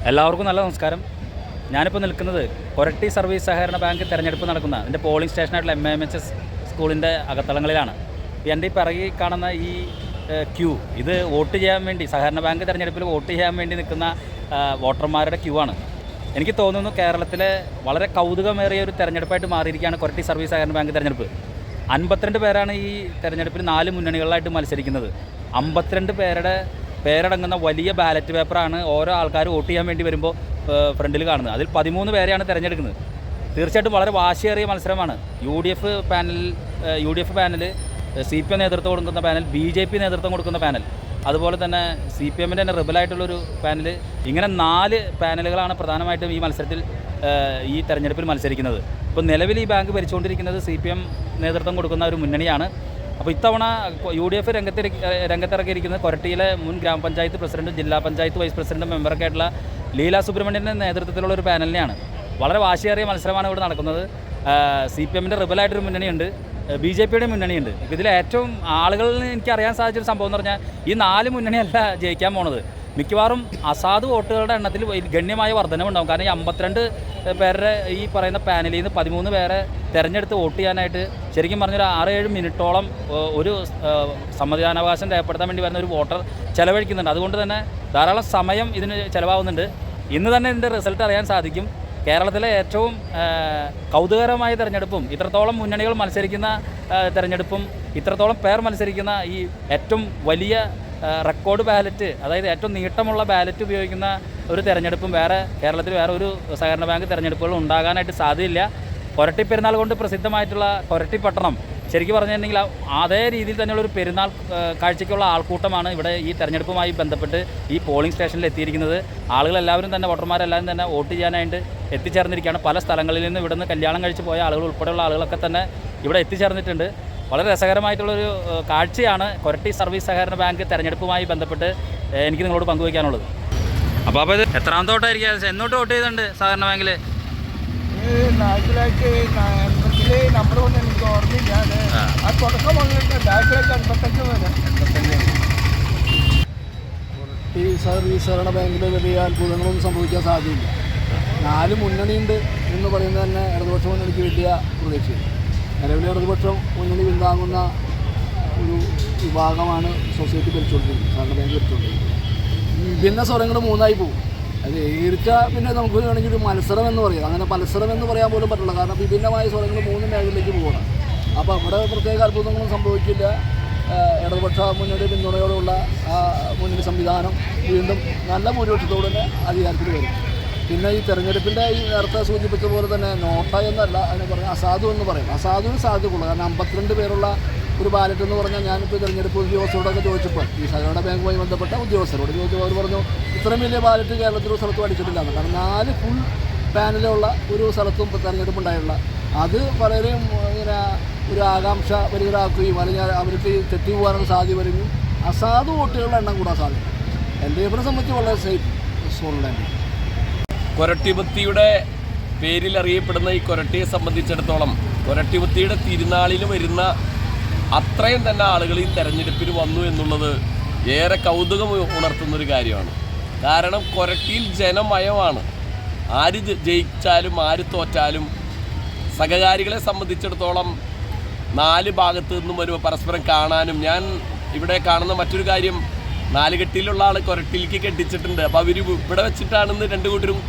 എല്ലാവർക്കും നല്ല നമസ്കാരം. ഞാനിപ്പോൾ നിൽക്കുന്നത് കൊരട്ടി സർവീസ് സഹകരണ ബാങ്ക് തിരഞ്ഞെടുപ്പ് നടക്കുന്ന എൻ്റെ പോളിംഗ് സ്റ്റേഷനായിട്ടുള്ള MAMHS സ്കൂളിൻ്റെ അകത്തളങ്ങളിലാണ്. എൻ്റെ ഈ പിറകിൽ കാണുന്ന ഈ ക്യൂ ഇത് വോട്ട് ചെയ്യാൻ വേണ്ടി, സഹകരണ ബാങ്ക് തിരഞ്ഞെടുപ്പിൽ വോട്ട് ചെയ്യാൻ വേണ്ടി നിൽക്കുന്ന വോട്ടർമാരുടെ ക്യൂ ആണ്. എനിക്ക് തോന്നുന്നു കേരളത്തിലെ വളരെ കൗതുകമേറിയ ഒരു തിരഞ്ഞെടുപ്പായിട്ട് മാറിയിരിക്കുകയാണ് കൊരട്ടി സർവീസ് സഹകരണ ബാങ്ക് തിരഞ്ഞെടുപ്പ്. 52 പേരാണ് ഈ തിരഞ്ഞെടുപ്പിൽ 4 മുന്നണികളിലായിട്ട് മത്സരിക്കുന്നത്. 52 പേരുടെ പേരടങ്ങുന്ന വലിയ ബാലറ്റ് പേപ്പറാണ് ഓരോ ആൾക്കാർ വോട്ട് ചെയ്യാൻ വേണ്ടി വരുമ്പോൾ ഫ്രണ്ടിൽ കാണുന്നത്. അതിൽ 13 പേരെയാണ് തിരഞ്ഞെടുക്കുന്നത്. തീർച്ചയായിട്ടും വളരെ വാശിയേറിയ മത്സരമാണ്. UDF പാനൽ, CPM നേതൃത്വം കൊടുക്കുന്ന പാനൽ, BJP നേതൃത്വം കൊടുക്കുന്ന പാനൽ, അതുപോലെ തന്നെ CPMൻ്റെ തന്നെ റിബലായിട്ടുള്ളൊരു പാനൽ, ഇങ്ങനെ 4 പാനലുകളാണ് പ്രധാനമായിട്ടും ഈ മത്സരത്തിൽ ഈ തെരഞ്ഞെടുപ്പിൽ മത്സരിക്കുന്നത്. ഇപ്പോൾ നിലവിൽ ഈ ബാങ്ക് ഭരിച്ചുകൊണ്ടിരിക്കുന്നത് CPM നേതൃത്വം കൊടുക്കുന്ന ഒരു മുന്നണിയാണ്. അപ്പോൾ ഇത്തവണ UDF രംഗത്തിറക്കിയിരിക്കുന്നത് കൊരട്ടിയിലെ മുൻ ഗ്രാമപഞ്ചായത്ത് പ്രസിഡന്റ്, ജില്ലാ പഞ്ചായത്ത് വൈസ് പ്രസിഡന്റ് മെമ്പറൊക്കെ ആയിട്ടുള്ള ലീല സുബ്രഹ്മണ്യൻ്റെ നേതൃത്വത്തിലുള്ള ഒരു പാനലിനെയാണ്. വളരെ വാശിയേറിയ മത്സരമാണ് ഇവിടെ നടക്കുന്നത്. CPMൻ്റെ റിബലായിട്ടൊരു മുന്നണിയുണ്ട്, BJPയുടെ മുന്നണിയുണ്ട്. ഇതിൽ ഏറ്റവും ആളുകളിൽ എനിക്കറിയാൻ സാധിച്ചൊരു സംഭവം എന്ന് പറഞ്ഞാൽ ഈ 4 മുന്നണിയല്ല ജയിക്കാൻ പോണത്. മിക്കവാറും അസാധു വോട്ടുകളുടെ എണ്ണത്തിൽ ഗണ്യമായ വർധനവുണ്ടാകും. കാരണം ഈ 52 പേരുടെ ഈ പറയുന്ന പാനലിൽ നിന്ന് 13 പേരെ തിരഞ്ഞെടുത്ത് വോട്ട് ചെയ്യാനായിട്ട് ശരിക്കും പറഞ്ഞൊരു 6-7 മിനിറ്റോളം ഒരു സമ്മതിദാനാവകാശം രേഖപ്പെടുത്താൻ വേണ്ടി വരുന്ന ഒരു വോട്ടർ ചിലവഴിക്കുന്നുണ്ട്. അതുകൊണ്ട് തന്നെ ധാരാളം സമയം ഇതിന് ചിലവാകുന്നുണ്ട്. ഇന്ന് തന്നെ ഇതിൻ്റെ റിസൾട്ട് അറിയാൻ സാധിക്കും. കേരളത്തിലെ ഏറ്റവും കൗതുകകരമായ തിരഞ്ഞെടുപ്പും, ഇത്രത്തോളം മുന്നണികൾ മത്സരിക്കുന്ന തിരഞ്ഞെടുപ്പും, ഇത്രത്തോളം പേർ മത്സരിക്കുന്ന ഈ ഏറ്റവും വലിയ റെക്കോർഡ് ബാലറ്റ്, അതായത് ഏറ്റവും നീട്ടമുള്ള ബാലറ്റ് ഉപയോഗിക്കുന്ന ഒരു തിരഞ്ഞെടുപ്പും കേരളത്തിൽ വേറെ ഒരു സഹകരണ ബാങ്ക് തിരഞ്ഞെടുപ്പുകൾ ഉണ്ടാകാനായിട്ട് സാധ്യതയില്ല. കൊരട്ടി പെരുന്നാൾ കൊണ്ട് പ്രസിദ്ധമായിട്ടുള്ള കൊരട്ടി പട്ടണം ശരിക്കും പറഞ്ഞിട്ടുണ്ടെങ്കിൽ അതേ രീതിയിൽ തന്നെയുള്ളൊരു പെരുന്നാൾ കാഴ്ചയ്ക്കുള്ള ആൾക്കൂട്ടമാണ് ഇവിടെ ഈ തെരഞ്ഞെടുപ്പുമായി ബന്ധപ്പെട്ട് ഈ പോളിംഗ് സ്റ്റേഷനിൽ എത്തിയിരിക്കുന്നത്. ആളുകളെല്ലാവരും തന്നെ, വോട്ടർമാരെല്ലാവരും തന്നെ വോട്ട് ചെയ്യാനായിട്ട് എത്തിച്ചേർന്നിരിക്കുകയാണ്. പല സ്ഥലങ്ങളിൽ നിന്ന് ഇവിടുന്ന് കല്യാണം കഴിച്ച് പോയ ആളുകൾ ഉൾപ്പെടെയുള്ള ആളുകളൊക്കെ തന്നെ ഇവിടെ എത്തിച്ചേർന്നിട്ടുണ്ട്. വളരെ രസകരമായിട്ടുള്ളൊരു കാഴ്ചയാണ് കൊരട്ടി സർവീസ് സഹകരണ ബാങ്ക് തെരഞ്ഞെടുപ്പുമായി ബന്ധപ്പെട്ട് എനിക്ക് നിങ്ങളോട് പങ്കുവയ്ക്കാനുള്ളത്. അപ്പോൾ ഇത് എത്രാമത്തെ വോട്ടായിരിക്കും? എന്നോട്ട് വോട്ട് ചെയ്തിട്ടുണ്ട് സഹകരണ ബാങ്കിൽ? നമ്പർ ഒന്നും എനിക്ക് ഓർമ്മയില്ല. ആ തുടക്കം വന്നിട്ട് ബാക്കിലേക്ക് 85 വരെ. കൊരട്ടി സർവീസ് സഹകരണ ബാങ്കിൽ വലിയ അത്ഭുതങ്ങളൊന്നും സംഭവിക്കാൻ സാധ്യതയില്ല. 4 മുന്നണിയുണ്ട് എന്ന് പറയുന്നത് തന്നെ ഇടതുപക്ഷ മുന്നണിക്ക് വലിയ പ്രതീക്ഷയില്ല. നിലവിലെ ഇടതുപക്ഷ മുന്നണി പിന്താങ്ങുന്ന ഒരു വിഭാഗമാണ് സൊസൈറ്റി ഭരിച്ചുകൊണ്ടിരിക്കുന്നത്, സഹകരണ ബാങ്ക് ഭരിച്ചുകൊണ്ടിരിക്കുന്നത്. വിഭിന്ന സ്വരങ്ങൾ 3ആയി പോകും. അത് ഏറിച്ച പിന്നെ നമുക്ക് വേണമെങ്കിൽ ഒരു മത്സരം എന്ന് പറയാം. അങ്ങനെ മത്സരം എന്ന് പറയാൻ പോലും പറ്റില്ല. കാരണം വിഭിന്നമായ സ്വരങ്ങൾ 3 മേഖലയിലേക്ക് പോകണം. അപ്പോൾ അവിടെ പ്രത്യേക അത്ഭുതങ്ങളും സംഭവിക്കില്ല. ഇടതുപക്ഷ മുന്നണി പിന്തുണയോടുള്ള മുന്നണി സംവിധാനം വീണ്ടും നല്ല ഭൂരിപക്ഷത്തോടെ തന്നെ അധികാരത്തിൽ വരും. പിന്നെ ഈ തെരഞ്ഞെടുപ്പിൻ്റെ ഈ നേരത്തെ സൂചിപ്പിച്ച പോലെ തന്നെ നോട്ട എന്നല്ല അതിനെ പറഞ്ഞാൽ അസാധു എന്ന് പറയും. അസാധുവിന് സാധ്യതയുള്ളൂ. കാരണം 52 പേരുള്ള ഒരു ബാലറ്റ് എന്ന് പറഞ്ഞാൽ ഞാനിപ്പോൾ തെരഞ്ഞെടുപ്പ് ഉദ്യോഗസ്ഥരോടൊക്കെ ചോദിച്ചപ്പോൾ, ഈ സഹകരണ ബാങ്കുമായി ബന്ധപ്പെട്ട ഉദ്യോഗസ്ഥരോട് ചോദിച്ചപ്പോൾ അവർ പറഞ്ഞു ഇത്രയും വലിയ ബാലറ്റ് കേരളത്തിൽ ഒരു സ്ഥലത്തും അടിച്ചിട്ടില്ലാന്ന്. കാരണം 4 ഫുൾ പാനലുള്ള ഒരു സ്ഥലത്തും തെരഞ്ഞെടുപ്പ് ഉണ്ടായിട്ടില്ല. അത് പലരെയും ഇങ്ങനെ ഒരു ആകാംക്ഷ പരിതരാക്കുകയും അല്ലെങ്കിൽ അവർക്ക് തെറ്റി പോകാനുള്ള സാധ്യത വരികയും അസാധു വോട്ടുകളുടെ എണ്ണം കൂടാൻ സാധ്യത. LDFനെ സംബന്ധിച്ച് വളരെ സേഫ് സോണിലാണ്. കൊരട്ടിബത്തിയുടെ പേരിൽ അറിയപ്പെടുന്ന ഈ കൊരട്ടിയെ സംബന്ധിച്ചിടത്തോളം കൊരട്ടിബത്തിയുടെ തിരുനാളിന് വരുന്ന അത്രയും തന്നെ ആളുകൾ ഈ തെരഞ്ഞെടുപ്പിന് വന്നു എന്നുള്ളത് ഏറെ കൗതുകം ഉണർത്തുന്നൊരു കാര്യമാണ്. കാരണം കൊരട്ടിയിൽ ജനമയമാണ്. ആര് ജയിച്ചാലും ആര് തോറ്റാലും സഹകാരികളെ സംബന്ധിച്ചിടത്തോളം 4 ഭാഗത്തു നിന്നും വരുമ്പോൾ പരസ്പരം കാണാനും, ഞാൻ ഇവിടെ കാണുന്ന മറ്റൊരു കാര്യം, 4 കെട്ടിയിലുള്ള ആൾ കൊരട്ടിയിലേക്ക് കെട്ടിച്ചിട്ടുണ്ട്. അപ്പോൾ അവർ ഇവിടെ വെച്ചിട്ടാണെന്ന് 2 കൂട്ടരും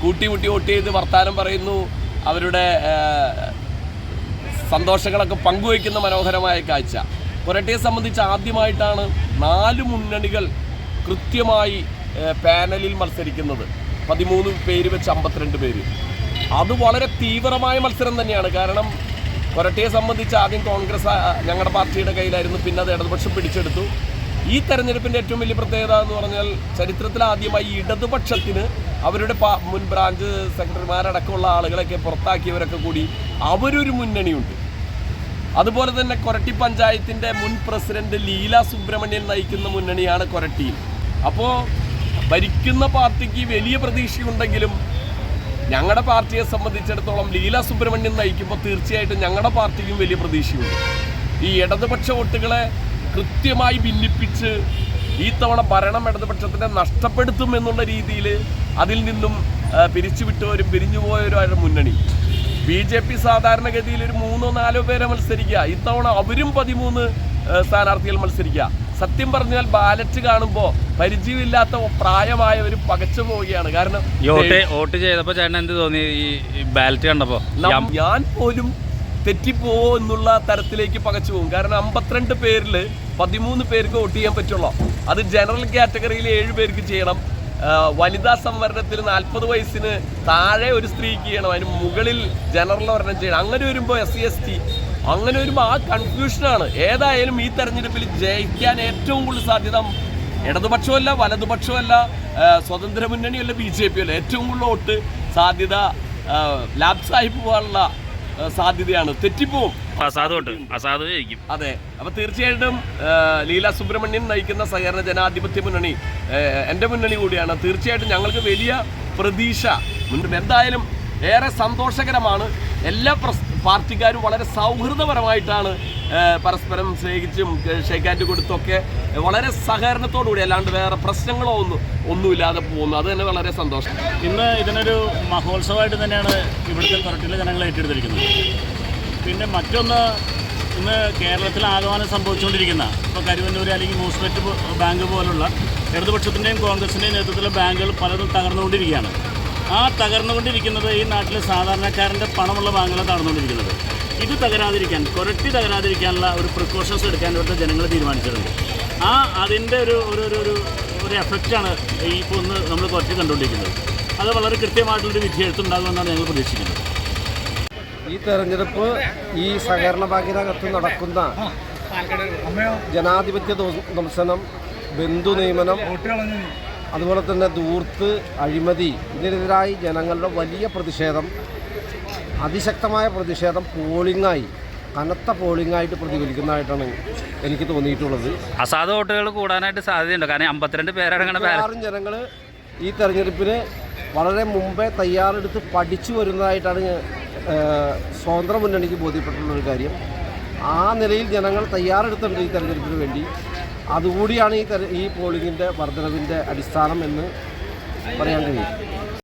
കൂട്ടി വോട്ട് ചെയ്ത് വർത്താനം പറയുന്നു, അവരുടെ സന്തോഷങ്ങളൊക്കെ പങ്കുവയ്ക്കുന്ന മനോഹരമായ കാഴ്ച. കൊരട്ടിയെ സംബന്ധിച്ച് ആദ്യമായിട്ടാണ് 4 മുന്നണികൾ കൃത്യമായി പാനലിൽ മത്സരിക്കുന്നത്. 13 പേര് വെച്ച് 52 പേര്. അത് വളരെ തീവ്രമായ മത്സരം തന്നെയാണ്. കാരണം കൊരട്ടിയെ സംബന്ധിച്ച് ആദ്യം കോൺഗ്രസ് ഞങ്ങളുടെ പാർട്ടിയുടെ കയ്യിലായിരുന്നു, പിന്നെ അത് ഇടതുപക്ഷം പിടിച്ചെടുത്തു. ഈ തെരഞ്ഞെടുപ്പിൻ്റെ ഏറ്റവും വലിയ പ്രത്യേകത എന്ന് പറഞ്ഞാൽ ചരിത്രത്തിലാദ്യമായി ഇടതുപക്ഷത്തിന് അവരുടെ മുൻ ബ്രാഞ്ച് സെക്രട്ടറിമാരടക്കമുള്ള ആളുകളൊക്കെ പുറത്താക്കിയവരൊക്കെ കൂടി അവരൊരു മുന്നണിയുണ്ട്. അതുപോലെ തന്നെ കൊരട്ടി പഞ്ചായത്തിൻ്റെ മുൻ പ്രസിഡന്റ് ലീല സുബ്രഹ്മണ്യൻ നയിക്കുന്ന മുന്നണിയാണ് കൊരട്ടിയിൽ. അപ്പോൾ ഭരിക്കുന്ന പാർട്ടിക്ക് വലിയ പ്രതീക്ഷയുണ്ടെങ്കിലും ഞങ്ങളുടെ പാർട്ടിയെ സംബന്ധിച്ചിടത്തോളം ലീല സുബ്രഹ്മണ്യൻ നയിക്കുമ്പോൾ തീർച്ചയായിട്ടും ഞങ്ങളുടെ പാർട്ടിക്കും വലിയ പ്രതീക്ഷയുണ്ട്. ഈ ഇടതുപക്ഷ വോട്ടുകളെ കൃത്യമായി ഭിന്നിപ്പിച്ച് ഈ തവണ ഭരണം ഇടതുപക്ഷത്തിനെ നഷ്ടപ്പെടുത്തും എന്നുള്ള രീതിയിൽ അതിൽ നിന്നും പിരിച്ചുവിട്ടവരും പിരിഞ്ഞുപോയവരും മുന്നണി. BJP സാധാരണഗതിയിൽ ഒരു 3-4 പേരെ മത്സരിക്കുക. ഇത്തവണ അവരും 13 സ്ഥാനാർത്ഥികൾ മത്സരിക്കുക. സത്യം പറഞ്ഞാൽ ബാലറ്റ് കാണുമ്പോൾ പരിചയമില്ലാത്ത പ്രായമായവർ പകച്ചു പോവുകയാണ്. കാരണം വോട്ട് ചെയ്തപ്പോൾ ചേട്ടൻ എന്ത് തോന്നി ഈ ബാലറ്റ് കണ്ടപ്പോൾ? ഞാൻ പോലും തെറ്റിപ്പോവോ എന്നുള്ള തരത്തിലേക്ക് പകച്ചു പോകും. കാരണം 52 പേരിൽ 13 പേർക്ക് വോട്ട് ചെയ്യാൻ പറ്റുള്ളൂ. അത് ജനറൽ കാറ്റഗറിയിൽ 7 പേർക്ക് ചെയ്യണം. വനിതാ സംവരണത്തിൽ 40 വയസ്സിന് താഴെ ഒരു സ്ത്രീക്ക് ചെയ്യണം. അതിന് മുകളിൽ ജനറൽ ഒരെണ്ണം ചെയ്യണം. അങ്ങനെ വരുമ്പോൾ SC/ST അങ്ങനെ വരുമ്പോൾ ആ കൺഫ്യൂഷനാണ്. ഏതായാലും ഈ തെരഞ്ഞെടുപ്പിൽ ജയിക്കാൻ ഏറ്റവും കൂടുതൽ സാധ്യത ഇടതുപക്ഷമല്ല, വലതുപക്ഷമല്ല, സ്വതന്ത്ര മുന്നണിയല്ല, BJP അല്ല. ഏറ്റവും കൂടുതൽ വോട്ട് സാധ്യത ലാപ്സായി പോകാനുള്ള സാധ്യതയാണ്. തെറ്റിപ്പോവും. അസാധു ജയിക്കും. അതെ. അപ്പോൾ തീർച്ചയായിട്ടും ലീല സുബ്രഹ്മണ്യൻ നയിക്കുന്ന സഹകരണ ജനാധിപത്യ മുന്നണി എൻ്റെ മുന്നണി കൂടിയാണ്. തീർച്ചയായിട്ടും ഞങ്ങൾക്ക് വലിയ പ്രതീക്ഷ. എന്തായാലും ഏറെ സന്തോഷകരമാണ്. എല്ലാ പാർട്ടിക്കാരും വളരെ സൗഹൃദപരമായിട്ടാണ് പരസ്പരം സ്നേഹിച്ചും ഷേക്ക് ഹാൻഡ് കൊടുത്തൊക്കെ വളരെ സഹകരണത്തോടുകൂടി, അല്ലാണ്ട് വേറെ പ്രശ്നങ്ങളോ ഒന്നുമില്ലാതെ പോകുന്നു. അത് തന്നെ വളരെ സന്തോഷം. ഇന്ന് ഇതിനൊരു മഹോത്സവമായിട്ട് തന്നെയാണ് ഇവിടുത്തെ കൊരട്ടിയിലെ ജനങ്ങൾ ഏറ്റെടുത്തിരിക്കുന്നത്. പിന്നെ മറ്റൊന്ന്, ഇന്ന് കേരളത്തിൽ ആഗമനം സംഭവിച്ചുകൊണ്ടിരിക്കുന്ന ഇപ്പോൾ കരുവന്നൂർ അല്ലെങ്കിൽ മൂസ്ബെറ്റ് ബാങ്ക് പോലുള്ള ഇടതുപക്ഷത്തിൻ്റെയും കോൺഗ്രസിൻ്റെയും നേതൃത്വത്തിലുള്ള ബാങ്കുകൾ പലതും തകർന്നുകൊണ്ടിരിക്കുകയാണ്. ആ തകർന്നുകൊണ്ടിരിക്കുന്നത് ഈ നാട്ടിലെ സാധാരണക്കാരൻ്റെ പണമുള്ള ബാങ്കുകളാണ് തകർന്നുകൊണ്ടിരിക്കുന്നത്. ഇത് തകരാതിരിക്കാൻ, കൊരട്ടി തകരാതിരിക്കാനുള്ള ഒരു പ്രിക്കോഷൻസ് എടുക്കാൻ ഇവിടുത്തെ ജനങ്ങൾ തീരുമാനിച്ചിട്ടുണ്ട്. അതിൻ്റെ ഒരു എഫക്റ്റാണ് ഇപ്പോൾ ഒന്ന് നമ്മൾ കൊരട്ടി കണ്ടുകൊണ്ടിരിക്കുന്നത്. അത് വളരെ കൃത്യമായിട്ടുള്ളൊരു വിധിയെഴുത്തുണ്ടാകുമെന്നാണ് ഞങ്ങൾ പ്രതീക്ഷിക്കുന്നത്. ഈ തെരഞ്ഞെടുപ്പ് ഈ സഹകരണ ബാങ്കിനകത്ത് നടക്കുന്ന ജനാധിപത്യ ദംശനം, ബന്ധു നിയമനം, അതുപോലെ തന്നെ ധൂർത്ത്, അഴിമതി, ഇതിനെതിരായി ജനങ്ങളുടെ വലിയ പ്രതിഷേധം, അതിശക്തമായ പ്രതിഷേധം പോളിംഗായി, കനത്ത പോളിംഗായിട്ട് പ്രതിഫലിക്കുന്നതായിട്ടാണ് എനിക്ക് തോന്നിയിട്ടുള്ളത്. അസാധു വോട്ടുകൾ കൂടാനായിട്ട് സാധ്യതയുണ്ട്. കാരണം 52 പേരടങ്ങുന്ന ജനങ്ങൾ ഈ തെരഞ്ഞെടുപ്പിന് വളരെ മുമ്പേ തയ്യാറെടുത്ത് പഠിച്ചു വരുന്നതായിട്ടാണ് സ്വതന്ത്ര മുന്നണിക്ക് ബോധ്യപ്പെട്ടുള്ളൊരു കാര്യം. ആ നിലയിൽ ജനങ്ങൾ തയ്യാറെടുത്തിട്ടുണ്ട് ഈ തെരഞ്ഞെടുപ്പിന് വേണ്ടി. അതുകൂടിയാണ് ഈ പോളിംഗിൻ്റെ വർധനവിൻ്റെ അടിസ്ഥാനം എന്ന് പറയാൻ കഴിയും.